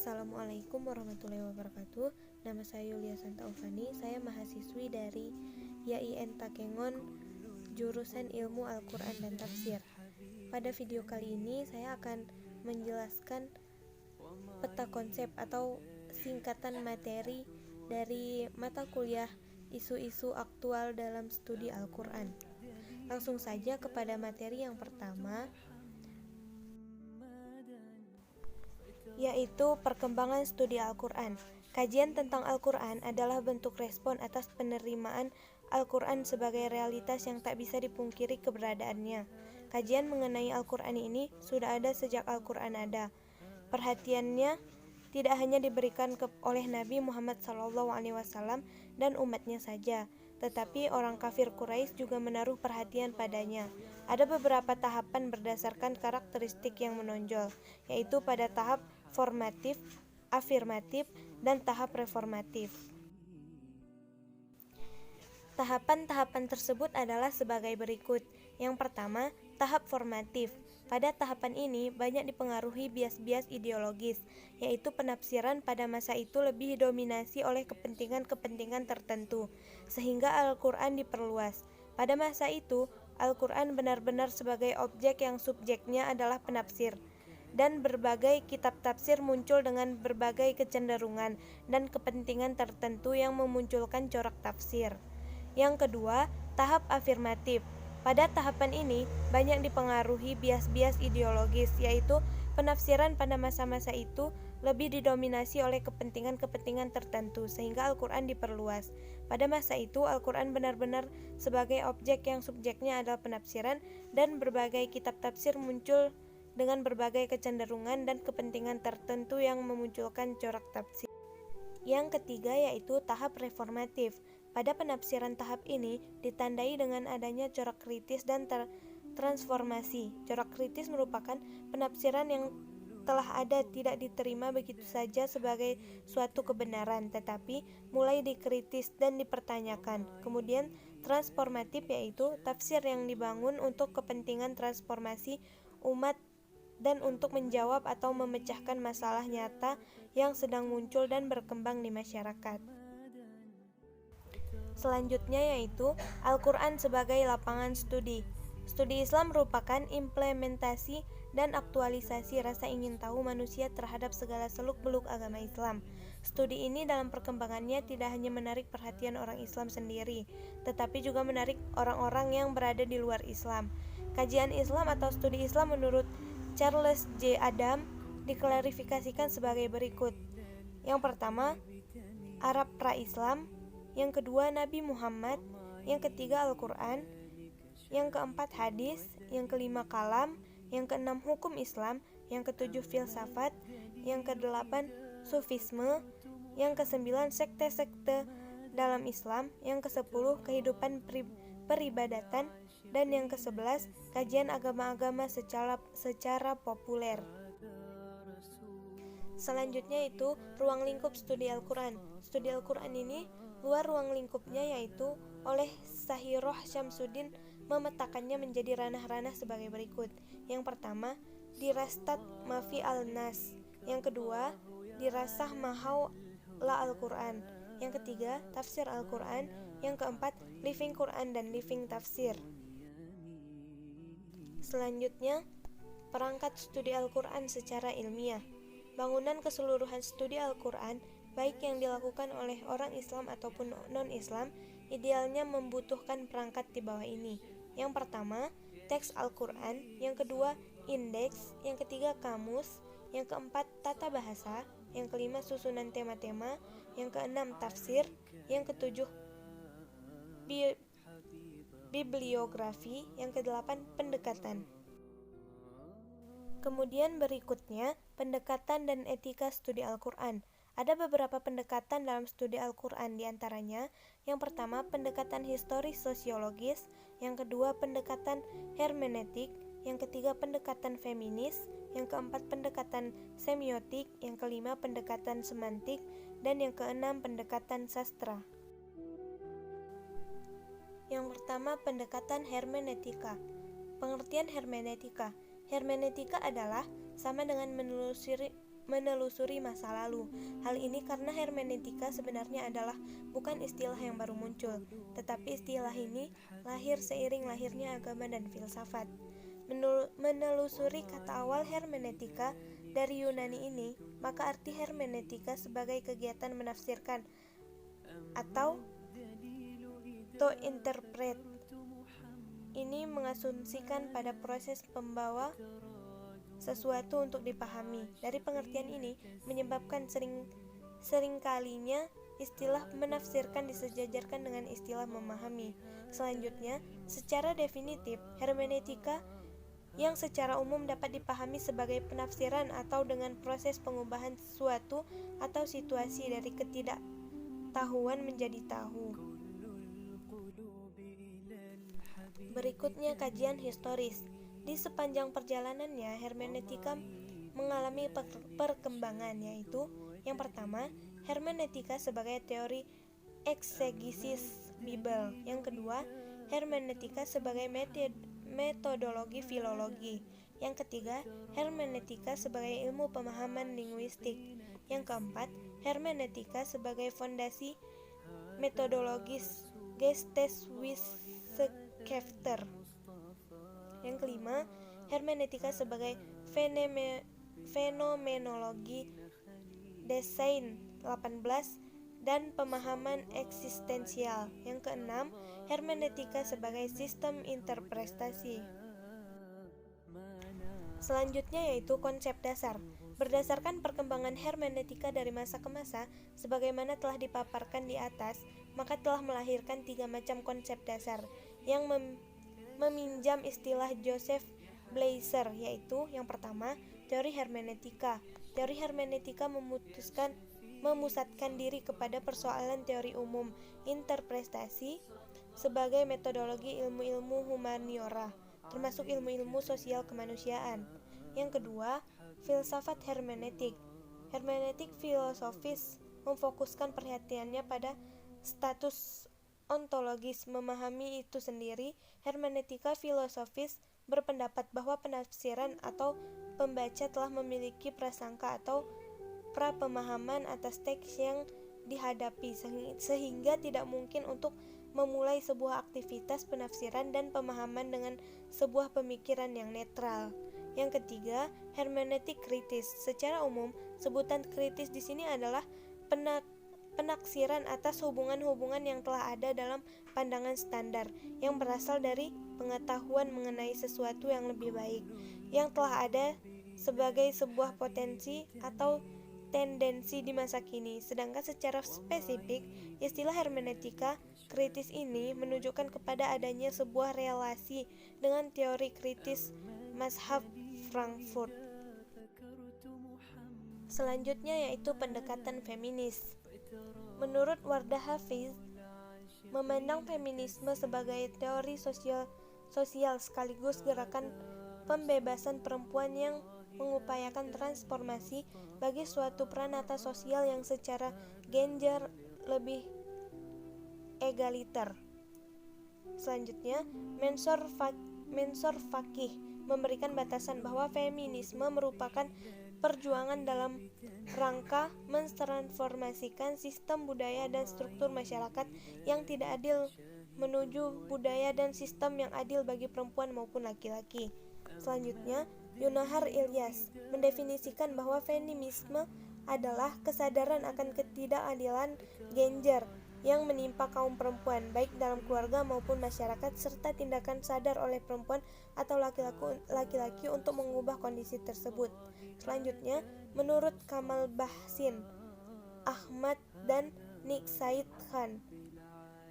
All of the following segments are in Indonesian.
Assalamualaikum warahmatullahi wabarakatuh. Nama saya Yulia Santaufani. Saya mahasiswi dari YIN Takengon, jurusan Ilmu Al-Quran dan Tafsir. Pada video kali ini saya akan menjelaskan peta konsep atau singkatan materi dari mata kuliah isu-isu aktual dalam studi Al-Quran. Langsung saja kepada materi yang pertama, yaitu perkembangan studi Al-Quran. Kajian tentang Al-Quran adalah bentuk respon atas penerimaan Al-Quran sebagai realitas yang tak bisa dipungkiri keberadaannya. Kajian mengenai Al-Quran ini sudah ada sejak Al-Quran ada. Perhatiannya tidak hanya diberikan oleh Nabi Muhammad SAW dan umatnya saja, tetapi orang kafir Quraisy juga menaruh perhatian padanya. Ada beberapa tahapan berdasarkan karakteristik yang menonjol, yaitu pada tahap formatif, afirmatif, dan tahap reformatif. Tahapan-tahapan tersebut adalah sebagai berikut. Yang pertama, tahap formatif. Pada tahapan ini banyak dipengaruhi bias-bias ideologis, yaitu penafsiran pada masa itu lebih didominasi oleh kepentingan-kepentingan tertentu, sehingga Al-Quran diperluas. Pada masa itu, Al-Quran benar-benar sebagai objek yang subjeknya adalah penafsir, dan berbagai kitab tafsir muncul dengan berbagai kecenderungan dan kepentingan tertentu yang memunculkan corak tafsir. Yang kedua, tahap afirmatif. Pada tahapan ini banyak dipengaruhi bias-bias ideologis, yaitu penafsiran pada masa-masa itu lebih didominasi oleh kepentingan-kepentingan tertentu, sehingga Al-Quran diperluas. Pada masa itu, Al-Quran benar-benar sebagai objek yang subjeknya adalah penafsiran, dan berbagai kitab tafsir muncul dengan berbagai kecenderungan dan kepentingan tertentu yang memunculkan corak tafsir. Yang ketiga yaitu tahap reformatif. Pada penafsiran tahap ini ditandai dengan adanya corak kritis dan transformasi. Corak kritis merupakan penafsiran yang telah ada tidak diterima begitu saja sebagai suatu kebenaran, tetapi mulai dikritis dan dipertanyakan. Kemudian transformatif yaitu tafsir yang dibangun untuk kepentingan transformasi umat dan untuk menjawab atau memecahkan masalah nyata yang sedang muncul dan berkembang di masyarakat. Selanjutnya yaitu Al-Quran sebagai lapangan studi. Studi Islam merupakan implementasi dan aktualisasi rasa ingin tahu manusia terhadap segala seluk-beluk agama Islam. Studi ini dalam perkembangannya tidak hanya menarik perhatian orang Islam sendiri, tetapi juga menarik orang-orang yang berada di luar Islam. Kajian Islam atau studi Islam menurut Charles J. Adam diklarifikasikan sebagai berikut. Yang pertama, Arab pra-Islam. Yang kedua, Nabi Muhammad. Yang ketiga, Al-Quran. Yang keempat, hadis. Yang kelima, kalam. Yang keenam, hukum Islam. Yang ketujuh, filsafat. Yang kedelapan, sufisme. Yang kesembilan, sekte-sekte dalam Islam. Yang kesepuluh, kehidupan peribadatan. Dan yang ke-11, kajian agama-agama secara populer. Selanjutnya itu ruang lingkup studi Al-Quran. Studi Al-Quran ini luar ruang lingkupnya yaitu oleh Sahiroh Syamsuddin memetakannya menjadi ranah-ranah sebagai berikut. Yang pertama, dirastat mafi al-nas. Yang kedua, dirasah mahau la Al-Quran. Yang ketiga, tafsir Al-Quran. Yang keempat, living Quran dan living tafsir. Selanjutnya, perangkat studi Al-Quran secara ilmiah. Bangunan keseluruhan studi Al-Quran, baik yang dilakukan oleh orang Islam ataupun non-Islam, idealnya membutuhkan perangkat di bawah ini. Yang pertama, teks Al-Quran. Yang kedua, indeks. Yang ketiga, kamus. Yang keempat, tata bahasa. Yang kelima, susunan tema-tema. Yang keenam, tafsir. Yang ketujuh, bibliografi. Yang kedelapan, pendekatan. Kemudian berikutnya, pendekatan dan etika studi Al-Quran. Ada beberapa pendekatan dalam studi Al-Quran, diantaranya yang pertama, pendekatan historis sosiologis. Yang kedua, pendekatan hermeneutik. Yang ketiga, pendekatan feminis. Yang keempat, pendekatan semiotik. Yang kelima, pendekatan semantik. Dan yang keenam, pendekatan sastra. Yang pertama, pendekatan hermeneutika. Pengertian hermeneutika. Hermeneutika adalah sama dengan menelusuri masa lalu. Hal ini karena hermeneutika sebenarnya adalah bukan istilah yang baru muncul, tetapi istilah ini lahir seiring lahirnya agama dan filsafat. Menelusuri kata awal hermeneutika dari Yunani ini, maka arti hermeneutika sebagai kegiatan menafsirkan atau to interpret. Ini mengasumsikan pada proses pembawa sesuatu untuk dipahami. Dari pengertian ini menyebabkan seringkalinya istilah menafsirkan disejajarkan dengan istilah memahami. Selanjutnya, secara definitif, hermeneutika yang secara umum dapat dipahami sebagai penafsiran atau dengan proses pengubahan sesuatu atau situasi dari ketidaktahuan menjadi tahu. Berikutnya kajian historis. Di sepanjang perjalanannya, hermeneutika mengalami perkembangan, yaitu yang pertama, hermeneutika sebagai teori eksegesis Bible. Yang kedua, hermeneutika sebagai metodologi filologi. Yang ketiga, hermeneutika sebagai ilmu pemahaman linguistik. Yang keempat, hermeneutika sebagai fondasi metodologis Geisteswissenschaft. Yang kelima, hermeneutika sebagai fenomenologi desain 18 dan pemahaman eksistensial. Yang keenam, hermeneutika sebagai sistem interpretasi. Selanjutnya yaitu konsep dasar. Berdasarkan perkembangan hermeneutika dari masa ke masa, sebagaimana telah dipaparkan di atas, maka telah melahirkan 3 macam konsep dasar yang meminjam istilah Joseph Blazer, yaitu yang pertama, teori hermeneutika. Teori hermeneutika memusatkan diri kepada persoalan teori umum interpretasi sebagai metodologi ilmu-ilmu humaniora, termasuk ilmu-ilmu sosial kemanusiaan. Yang kedua, filsafat hermeneutik. Hermeneutik filosofis memfokuskan perhatiannya pada status ontologis memahami itu sendiri. Hermeneutika filosofis berpendapat bahwa penafsiran atau pembaca telah memiliki prasangka atau prapemahaman atas teks yang dihadapi, sehingga tidak mungkin untuk memulai sebuah aktivitas penafsiran dan pemahaman dengan sebuah pemikiran yang netral. Yang ketiga, hermeneutik kritis. Secara umum, sebutan kritis di sini adalah penaksiran atas hubungan-hubungan yang telah ada dalam pandangan standar yang berasal dari pengetahuan mengenai sesuatu yang lebih baik yang telah ada sebagai sebuah potensi atau tendensi di masa kini. Sedangkan secara spesifik, istilah hermeneutika kritis ini menunjukkan kepada adanya sebuah relasi dengan teori kritis mazhab Frankfurt. Selanjutnya yaitu pendekatan feminis. Menurut Wardah Hafiz, memandang feminisme sebagai teori sosial sekaligus gerakan pembebasan perempuan yang mengupayakan transformasi bagi suatu pranata sosial yang secara gender lebih egaliter. Selanjutnya, Mensur Fakih memberikan batasan bahwa feminisme merupakan perjuangan dalam rangka mentransformasikan sistem budaya dan struktur masyarakat yang tidak adil menuju budaya dan sistem yang adil bagi perempuan maupun laki-laki. Selanjutnya, Yunahar Ilyas mendefinisikan bahwa feminisme adalah kesadaran akan ketidakadilan gender yang menimpa kaum perempuan, baik dalam keluarga maupun masyarakat, serta tindakan sadar oleh perempuan atau laki-laki untuk mengubah kondisi tersebut. Selanjutnya, menurut Kamal Bahsin, Ahmad dan Nick Said Khan,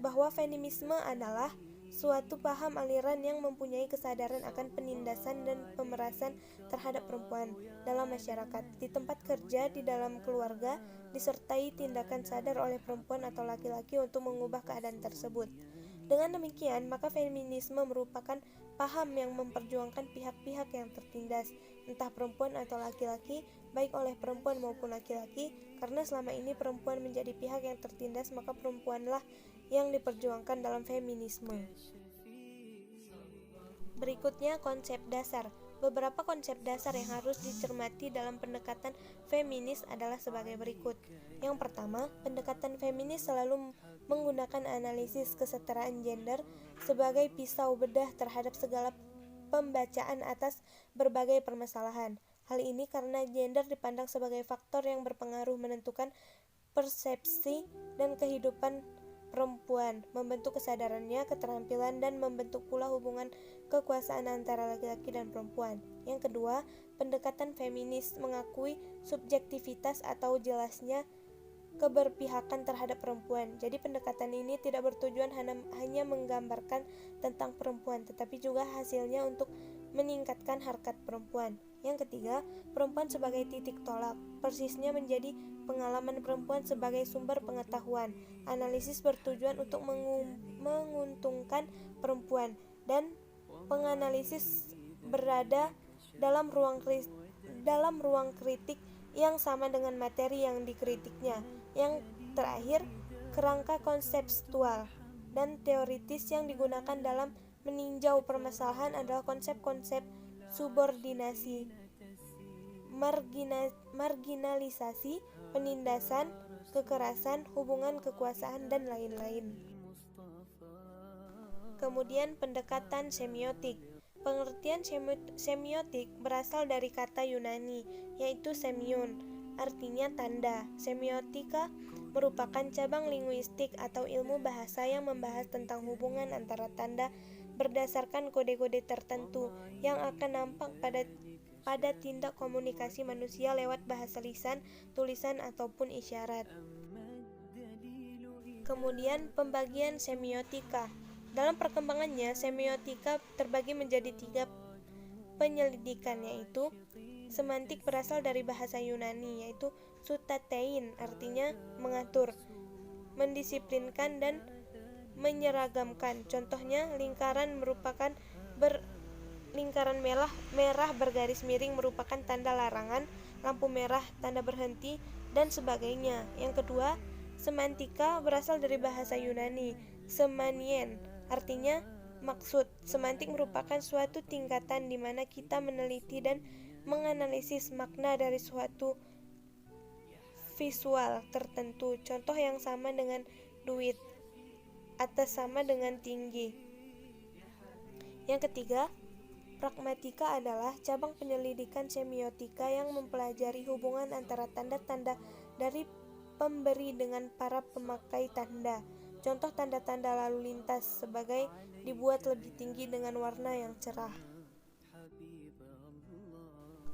bahwa feminisme adalah suatu paham aliran yang mempunyai kesadaran akan penindasan dan pemerasan terhadap perempuan dalam masyarakat, di tempat kerja, di dalam keluarga, disertai tindakan sadar oleh perempuan atau laki-laki untuk mengubah keadaan tersebut. Dengan demikian, maka feminisme merupakan paham yang memperjuangkan pihak-pihak yang tertindas, entah perempuan atau laki-laki, baik oleh perempuan maupun laki-laki, karena selama ini perempuan menjadi pihak yang tertindas, maka perempuanlah yang diperjuangkan dalam feminisme. Berikutnya konsep dasar. Beberapa konsep dasar yang harus dicermati dalam pendekatan feminis adalah sebagai berikut. Yang pertama, pendekatan feminis selalu menggunakan analisis kesetaraan gender sebagai pisau bedah terhadap segala pembacaan atas berbagai permasalahan. Hal ini karena gender dipandang sebagai faktor yang berpengaruh menentukan persepsi dan kehidupan perempuan, membentuk kesadarannya, keterampilan, dan membentuk pula hubungan kekuasaan antara laki-laki dan perempuan. Yang kedua, pendekatan feminis mengakui subjektivitas atau jelasnya keberpihakan terhadap perempuan. Jadi pendekatan ini tidak bertujuan hanya menggambarkan tentang perempuan, tetapi juga hasilnya untuk meningkatkan harkat perempuan. Yang ketiga, perempuan sebagai titik tolak, persisnya menjadi pengalaman perempuan sebagai sumber pengetahuan. Analisis bertujuan untuk menguntungkan perempuan, dan penganalisis berada dalam ruang kritik yang sama dengan materi yang dikritiknya. Yang terakhir, kerangka konseptual dan teoritis yang digunakan dalam meninjau permasalahan adalah konsep-konsep subordinasi, marginalisasi, penindasan, kekerasan, hubungan kekuasaan, dan lain-lain. Kemudian pendekatan semiotik. Pengertian semiotik berasal dari kata Yunani, yaitu semion, artinya tanda. Semiotika merupakan cabang linguistik atau ilmu bahasa yang membahas tentang hubungan antara tanda berdasarkan kode-kode tertentu yang akan nampak pada tindak komunikasi manusia lewat bahasa lisan, tulisan, ataupun isyarat. Kemudian pembagian semiotika. Dalam perkembangannya, semiotika terbagi menjadi 3 penyelidikan, yaitu semantik berasal dari bahasa Yunani, yaitu sutatein, artinya mengatur, mendisiplinkan, dan menyeragamkan. Contohnya, lingkaran merupakan lingkaran merah bergaris miring merupakan tanda larangan, lampu merah tanda berhenti, dan sebagainya. Yang kedua, semantika berasal dari bahasa Yunani, semanien, artinya maksud. Semantik merupakan suatu tingkatan di mana kita meneliti dan menganalisis makna dari suatu visual tertentu. Contoh yang sama dengan duit, atas sama dengan tinggi. Yang ketiga, pragmatika adalah cabang penyelidikan semiotika yang mempelajari hubungan antara tanda-tanda dari pemberi dengan para pemakai tanda. Contoh tanda-tanda lalu lintas sebagai dibuat lebih tinggi dengan warna yang cerah.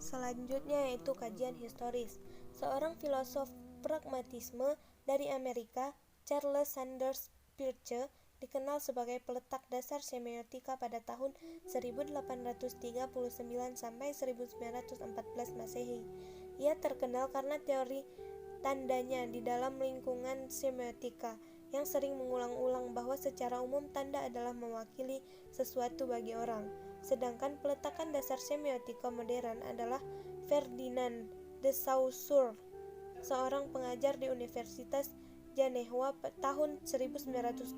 Selanjutnya yaitu kajian historis. Seorang filosof pragmatisme dari Amerika, Charles Sanders Peirce, dikenal sebagai peletak dasar semiotika pada tahun 1839 sampai 1914 Masehi. Ia terkenal karena teori tandanya di dalam lingkungan semiotika yang sering mengulang-ulang bahwa secara umum tanda adalah mewakili sesuatu bagi orang. Sedangkan peletakan dasar semiotika modern adalah Ferdinand de Saussure, seorang pengajar di Universitas Jenewa tahun 1906.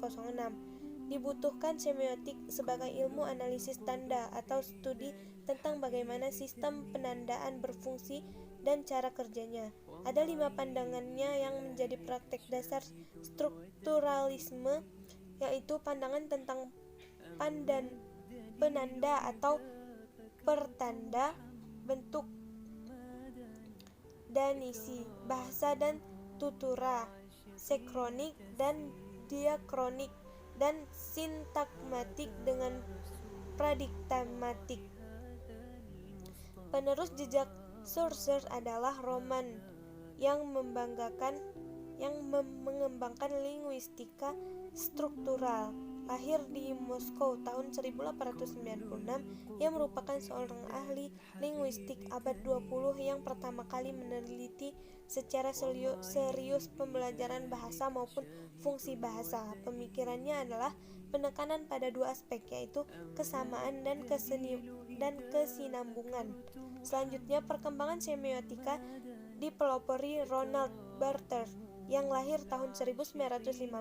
Dibutuhkan semiotik sebagai ilmu analisis tanda atau studi tentang bagaimana sistem penandaan berfungsi dan cara kerjanya. Ada 5 pandangannya yang menjadi praktek dasar strukturalisme, yaitu pandangan tentang penanda atau pertanda, bentuk dan isi, bahasa dan tutura, sekronik dan diakronik, dan sintakmatik dengan pradigmatik. Penerus jejak Saussure adalah Roman yang mengembangkan linguistika struktural. Lahir di Moskow tahun 1896, ia merupakan seorang ahli linguistik abad 20 yang pertama kali meneliti secara serius pembelajaran bahasa maupun fungsi bahasa. Pemikirannya adalah penekanan pada 2 aspek, yaitu kesamaan dan kesinambungan. Selanjutnya, perkembangan semiotika dipelopori Ronald Barthes yang lahir tahun 1915,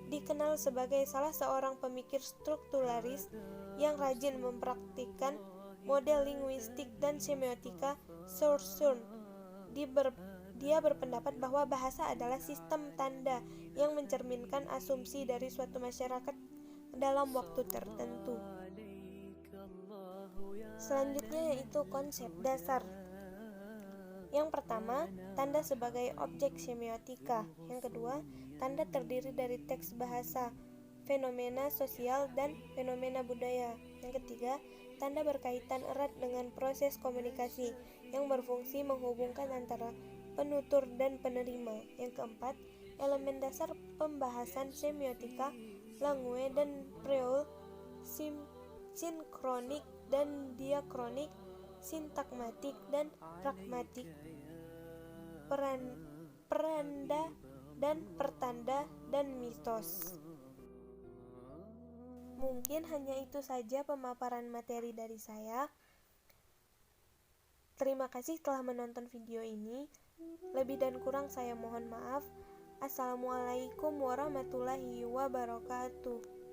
dikenal sebagai salah seorang pemikir strukturalis yang rajin mempraktikkan model linguistik dan semiotika Saussure. Dia berpendapat bahwa bahasa adalah sistem tanda yang mencerminkan asumsi dari suatu masyarakat dalam waktu tertentu. Selanjutnya yaitu konsep dasar. Yang pertama, tanda sebagai objek semiotika. Yang kedua, tanda terdiri dari teks bahasa, fenomena sosial, dan fenomena budaya. Yang ketiga, tanda berkaitan erat dengan proses komunikasi yang berfungsi menghubungkan antara penutur dan penerima. Yang keempat, elemen dasar pembahasan semiotika, langue dan preul, sinkronik dan diakronik, sintakmatik dan pragmatik, peranda dan pertanda, dan mitos. Mungkin hanya itu saja pemaparan materi dari saya. Terima kasih telah menonton video ini. Lebih dan kurang saya mohon maaf. Assalamualaikum warahmatullahi wabarakatuh.